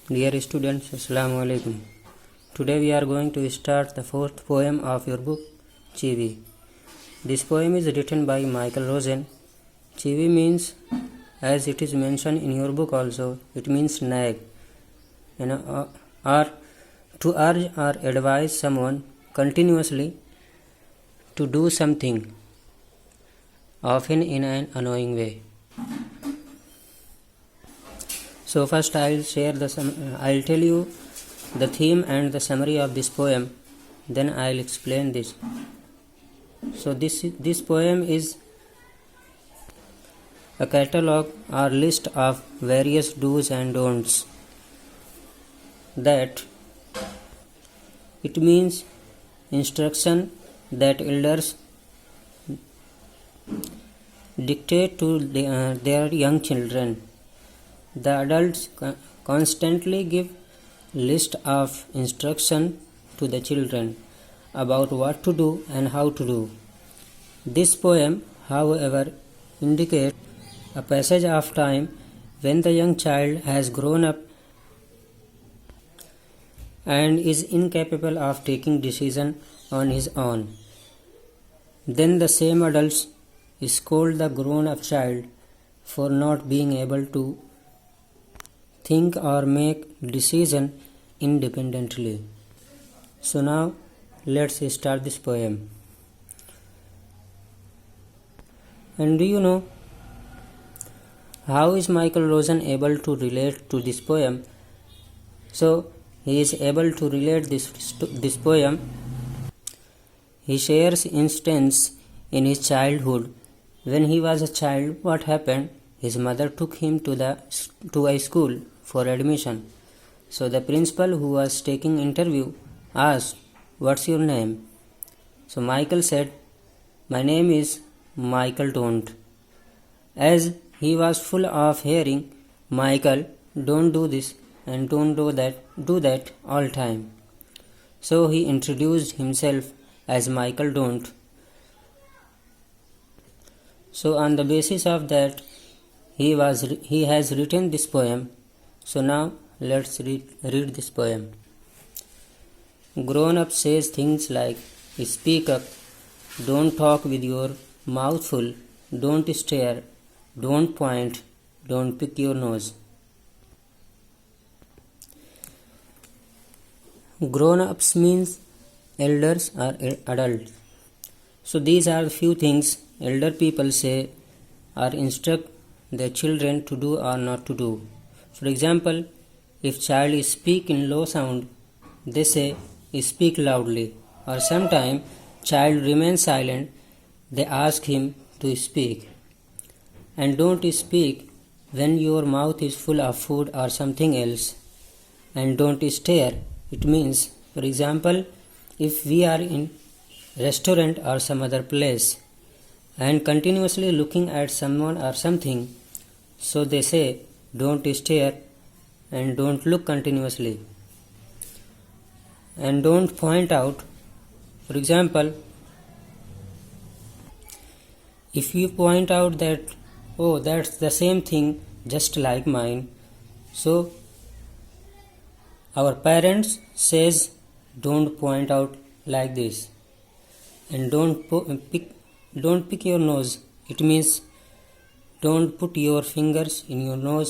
Dear students, Assalamu alaikum. Today we are going to start the fourth poem of your book, Chivi. This poem is written by Michael Rosen. Chivi means, as it is mentioned in your book also, it means nag, or to urge or advise someone continuously to do something, often in an annoying way. So first I'll tell you the theme and the summary of this poem, then I'll explain this. So this poem is a catalogue or list of various do's and don'ts. That it means instruction that elders dictate to their young children. The adults constantly give list of instruction to the children about what to do and how to do. This poem, however, indicates a passage of time when the young child has grown up and is incapable of taking decision on his own. Then the same adults scold the grown-up child for not being able to think or make decision independently. So now let's start this poem. And do you know how is Michael Rosen able to relate to this poem? So he is able to relate this poem. He shares instance in his childhood. When he was a child, what happened? His mother took him to a school for admission. So the principal, who was taking interview, asked, "What's your name?" So Michael said, "My name is Michael Don't." As he was full of hearing, "Michael, don't do this and don't do that all time." So he introduced himself as Michael Don't. So on the basis of that, he has written this poem. So now let's read this poem. Grown up says things like, "Speak up, don't talk with your mouth full, don't stare, don't point, don't pick your nose." Grown ups means elders or adults. So these are few things elder people say or instruct their children to do or not to do. For example, if child speak in low sound, they say speak loudly, or sometime child remains silent, they ask him to speak. And don't speak when your mouth is full of food or something else. And don't stare. It means, for example, if we are in restaurant or some other place and continuously looking at someone or something, so they say don't stare and don't look continuously. And don't point out. For example, if you point out that, "Oh, that's the same thing just like mine," so our parents says don't point out like this. And don't pick your nose. It means don't put your fingers in your nose,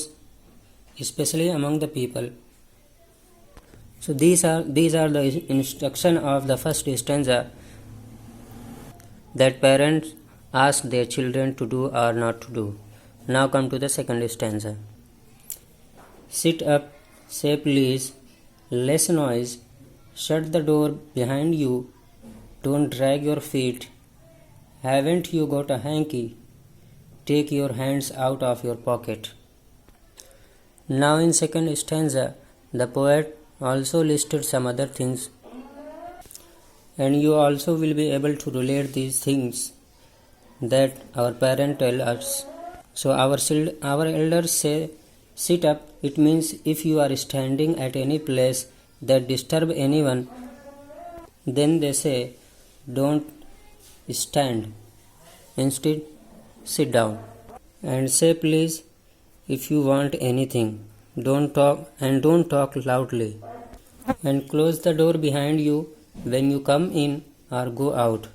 especially among the people. So these are the instruction of the first stanza that parents ask their children to do or not to do. Now come to the second stanza. Sit up, say please, less noise, shut the door behind you, don't drag your feet, haven't you got a hanky, take your hands out of your pocket. Now in second stanza, the poet also listed some other things, and you also will be able to relate these things that our parents tell us. So our elders say sit up. It means if you are standing at any place that disturb anyone, then they say don't stand, instead sit down. And say please if you want anything. don't talk loudly. And close the door behind you when you come in or go out.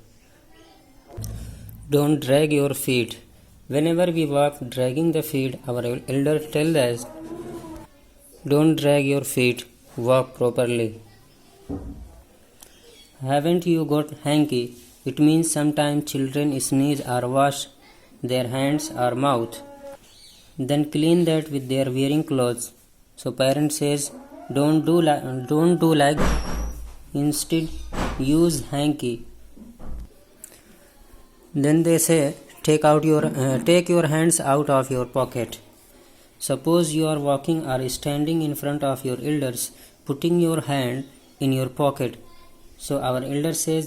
Don't drag your feet. Whenever we walk dragging the feet, our elders tell us, don't drag your feet, walk properly. Haven't you got hanky? It means sometimes children sneeze or wash their hands or mouth. Then clean that with their wearing clothes. So parent says, don't do like. Instead, use hanky. Then they say, take your hands out of your pocket. Suppose you are walking or standing in front of your elders, putting your hand in your pocket. So our elder say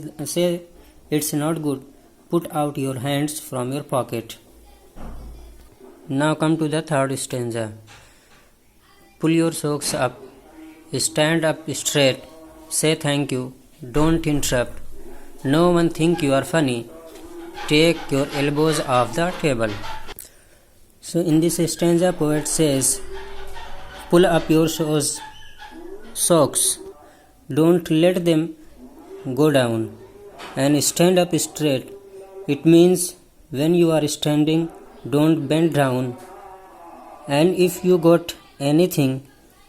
it's not good. Put out your hands from your pocket. Now come to the third stanza. Pull your socks up. Stand up straight. Say thank you. Don't interrupt. No one think you are funny. Take your elbows off the table. So in this stanza, poet says, pull up your socks. Don't let them go down. And stand up straight. It means when you are standing, don't bend down. And if you got anything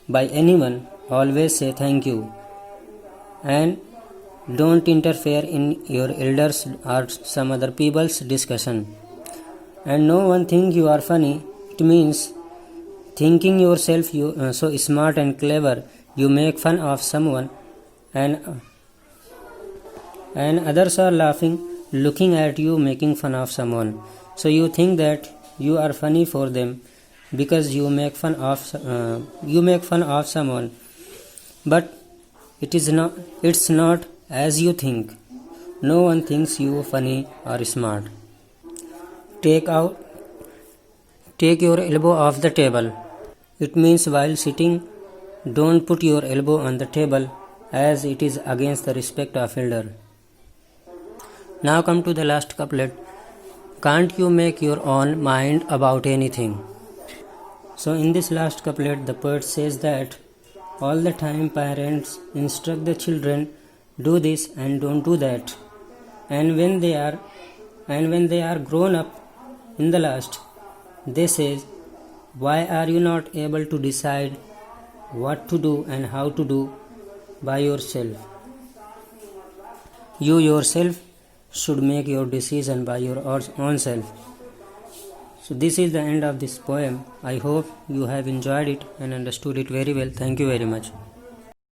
by anyone, always say thank you. And don't interfere in your elders or some other people's discussion. And no one think you are funny. It means thinking yourself so smart and clever, you make fun of someone, and others are laughing, looking at you making fun of someone. So you think that you are funny for them because you make fun of someone, but it's not as you think. No one thinks you funny or smart. Take your elbow off the table. It means while sitting, don't put your elbow on the table, as it is against the respect of elder. Now come to the last couplet. Can't you make your own mind about anything? So in this last couplet, the poet says that all the time parents instruct the children, do this and don't do that. And when they are grown up in the last, they say, why are you not able to decide what to do and how to do by yourself? You yourself should make your decision by your own self. So this is the end of this poem. I hope you have enjoyed it and understood it very well. Thank you very much.